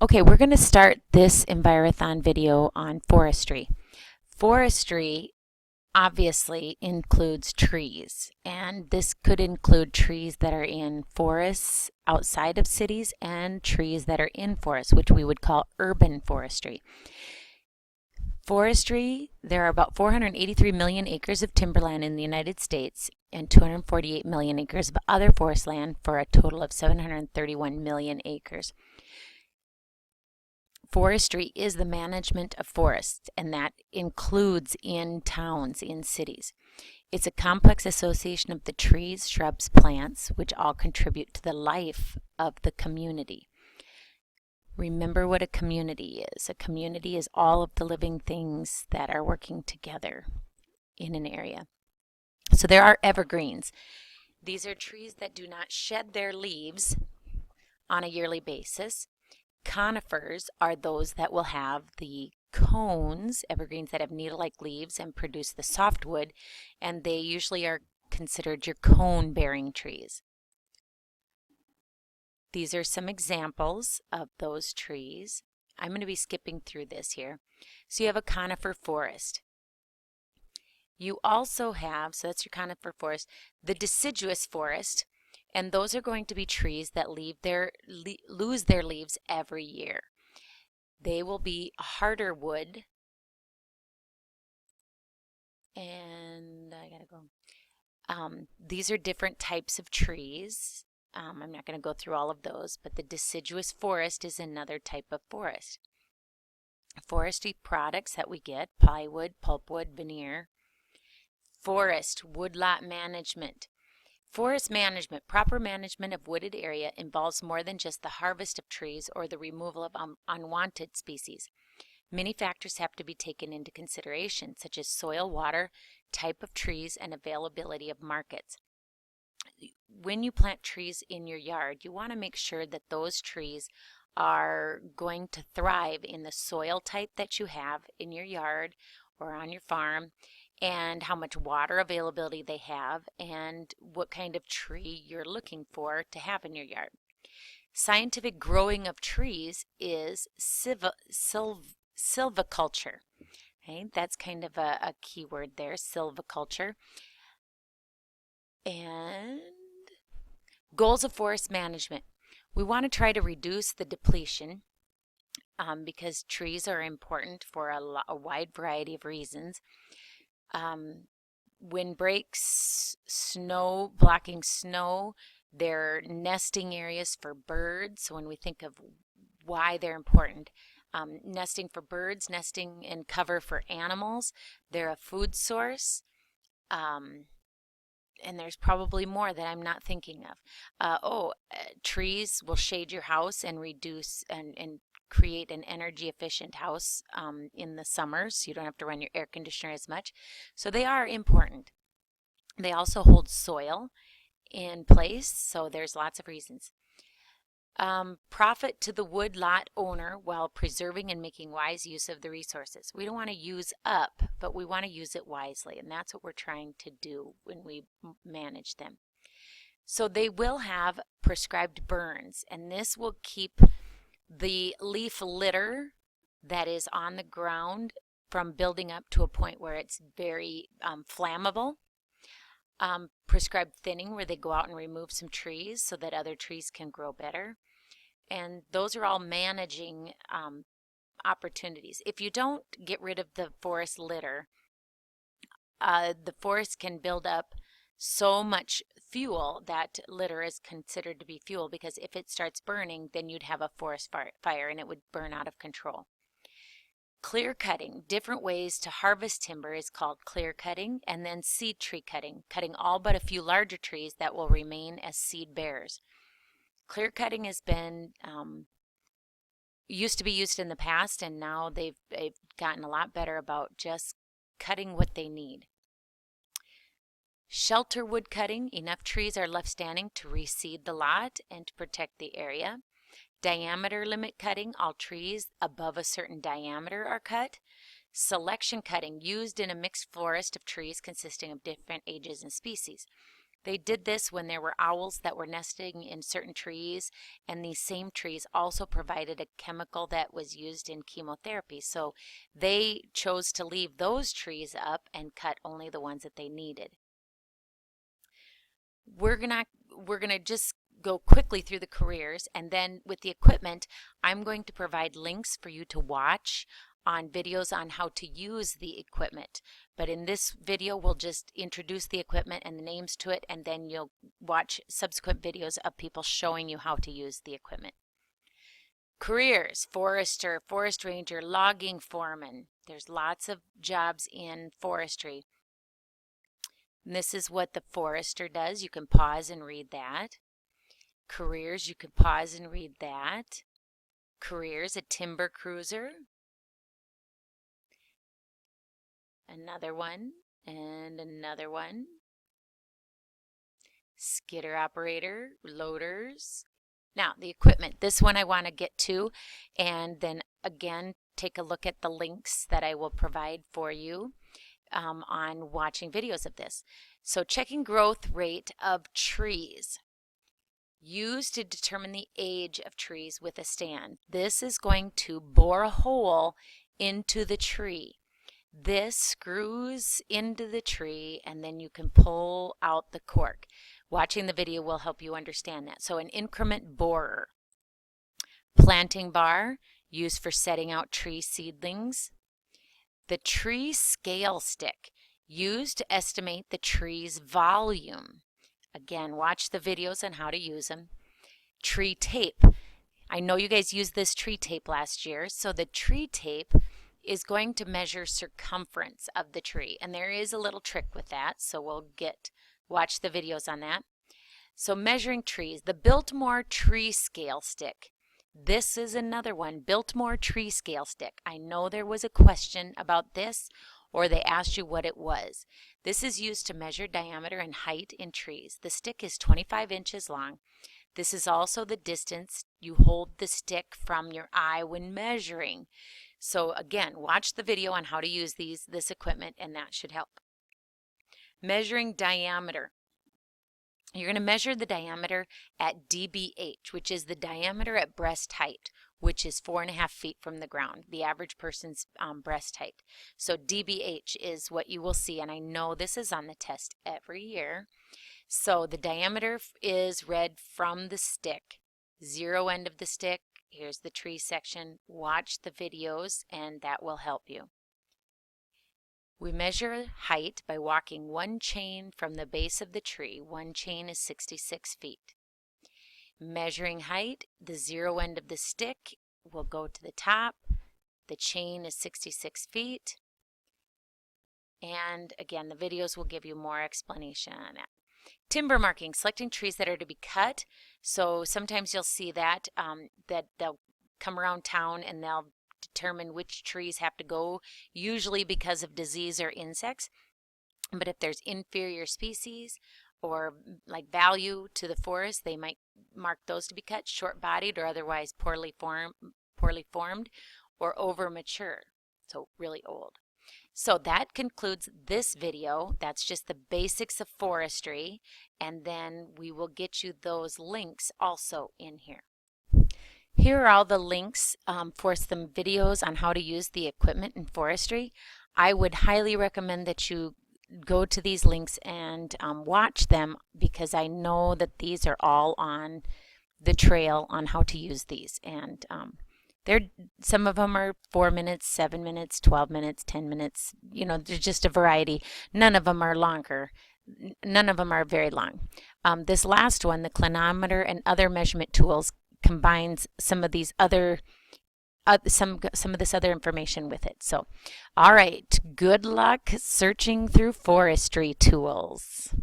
Okay, we're going to start this Envirothon video on forestry. Forestry obviously includes trees, and this could include trees that are in forests outside of cities and trees that are in forests, which we would call urban forestry. Forestry, there are about 483 million acres of timberland in the United States and 248 million acres of other forest land for a total of 731 million acres. Forestry is the management of forests, and that includes in towns, in cities. It's a complex association of the trees, shrubs, plants, which all contribute to the life of the community. Remember what a community is. A community is all of the living things that are working together in an area. So there are evergreens. These are trees that do not shed their leaves on a yearly basis. Conifers are those that will have the cones, evergreens that have needle-like leaves and produce the softwood, and they usually are considered your cone-bearing trees. These are some examples of those trees. I'm going to be skipping through this here. So you have a conifer forest. You also have, so that's your conifer forest, the deciduous forest, and those are going to be trees that lose their leaves every year. They will be harder wood, and I gotta go. These are different types of trees. I'm not going to go through all of those, but the deciduous forest is another type of forest. Forestry products that we get: plywood, pulpwood, veneer. Forest, woodlot management. Forest management, proper management of wooded area, involves more than just the harvest of trees or the removal of unwanted species. Many factors have to be taken into consideration, such as soil, water, type of trees, and availability of markets. When you plant trees in your yard, you want to make sure that those trees are going to thrive in the soil type that you have in your yard or on your farm, and how much water availability they have, and what kind of tree you're looking for to have in your yard. Scientific growing of trees is silviculture. Okay, that's kind of a key word there, silviculture. And goals of forest management. We want to try to reduce the depletion because trees are important for a wide variety of reasons. Windbreaks, snow, blocking snow, they're nesting areas for birds. So when we think of why they're important, nesting for birds, nesting and cover for animals, they're a food source. And there's probably more that I'm not thinking of. Trees will shade your house and reduce and create an energy efficient house in the summers, so you don't have to run your air conditioner as much. So they are important. They also hold soil in place, so there's lots of reasons. Profit to the wood lot owner while preserving and making wise use of the resources. We don't want to use up, but we want to use it wisely, and that's what we're trying to do when we manage them. So they will have prescribed burns, and this will keep the leaf litter that is on the ground from building up to a point where it's very flammable. Prescribed thinning, where they go out and remove some trees so that other trees can grow better. And those are all managing opportunities. If you don't get rid of the forest litter, the forest can build up so much fuel that litter is considered to be fuel, because if it starts burning, then you'd have a forest fire and it would burn out of control. Clear cutting, different ways to harvest timber, is called clear cutting, and then seed tree cutting, cutting all but a few larger trees that will remain as seed bearers. Clear cutting has been used to be used in the past, and now they've gotten a lot better about just cutting what they need. Shelter wood cutting, enough trees are left standing to reseed the lot and to protect the area. Diameter limit cutting, all trees above a certain diameter are cut. Selection cutting, used in a mixed forest of trees consisting of different ages and species. They did this when there were owls that were nesting in certain trees, and these same trees also provided a chemical that was used in chemotherapy. So they chose to leave those trees up and cut only the ones that they needed. We're gonna just go quickly through the careers, and then with the equipment, I'm going to provide links for you to watch on videos on how to use the equipment. But in this video, we'll just introduce the equipment and the names to it, and then you'll watch subsequent videos of people showing you how to use the equipment. Careers: forester, forest ranger, logging foreman. There's lots of jobs in forestry. And this is what the forester does. You can pause and read that. Careers, you can pause and read that. Careers: a timber cruiser. Another one, and another one. Skidder operator, loaders. Now, the equipment, this one I want to get to, and then again, take a look at the links that I will provide for you on watching videos of this. So, checking growth rate of trees. Used to determine the age of trees with a stand. This is going to bore a hole into the tree. This screws into the tree, and then you can pull out the cork. Watching the video will help you understand that. So an increment borer. Planting bar, used for setting out tree seedlings. The tree scale stick, used to estimate the tree's volume. Again, watch the videos on how to use them. Tree tape. I know you guys used this tree tape last year, so the tree tape is going to measure circumference of the tree, and there is a little trick with that, so we'll watch the videos on that. So measuring trees, the Biltmore tree scale stick. This is another one, Biltmore tree scale stick. I know there was a question about this, or they asked you what it was. This is used to measure diameter and height in trees. The stick is 25 inches long. This is also the distance you hold the stick from your eye when measuring. So again, watch the video on how to use this equipment, and that should help. Measuring diameter. You're going to measure the diameter at DBH, which is the diameter at breast height, which is 4.5 feet from the ground, the average person's breast height. So DBH is what you will see, and I know this is on the test every year. So the diameter is read from the stick, zero end of the stick. Here's the tree section. Watch the videos, and that will help you. We measure height by walking one chain from the base of the tree. One chain is 66 feet. Measuring height, the zero end of the stick will go to the top. The chain is 66 feet. And again, the videos will give you more explanation on that. Timber marking, selecting trees that are to be cut. So sometimes you'll see that, that they'll come around town and they'll determine which trees have to go, usually because of disease or insects. But if there's inferior species or like value to the forest, they might mark those to be cut, short-bodied or otherwise poorly formed or over mature, so really old. So that concludes this video. That's just the basics of forestry, and then we will get you those links also in here. Here are all the links for some videos on how to use the equipment in forestry. I would highly recommend that you go to these links and watch them, because I know that these are all on the trail on how to use these. And some of them are 4 minutes, 7 minutes, 12 minutes, 10 minutes. You know, there's just a variety. None of them are longer. None of them are very long. This last one, the clinometer and other measurement tools, combines some of these other some of this other information with it. So, all right, good luck searching through forestry tools.